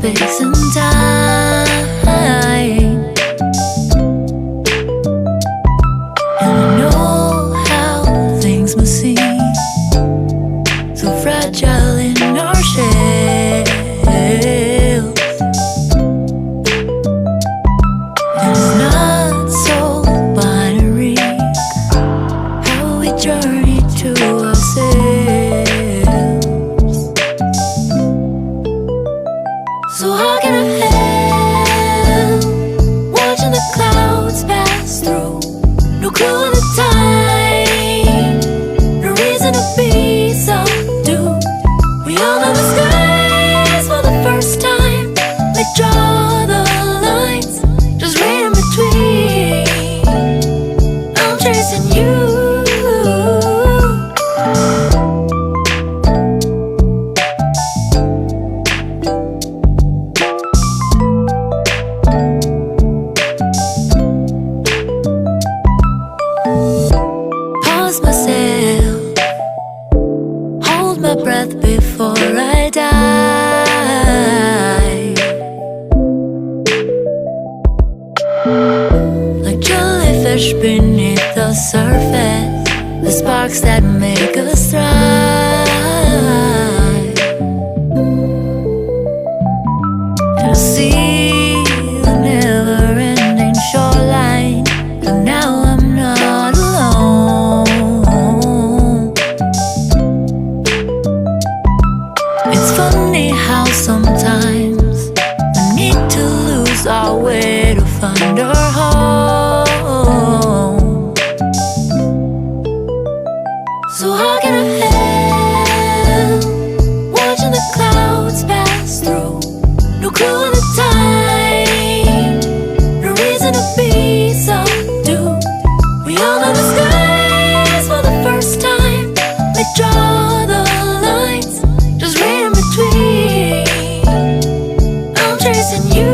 space and time. And I know how things must seem so fragile in our shells. And it's not so binary how we journey to ourselves. So how can I help watching the clouds pass through? No clue of the time, no reason to be subdued. We all know the skies for the first time. They draw the lines, just read in between. I'm chasing you. Pause myself, hold my breath before I die. Like jellyfish beneath the surface, the sparks that make us thrive. And I see the never-ending shoreline, and now I'm not alone. It's funny how sometimes we need to lose our way to find our home. So how can I help watching the clouds pass through? No clue of the time, no reason to be subdued. We all know the skies for the first time. They draw the lines, just read in between. I'm chasing you.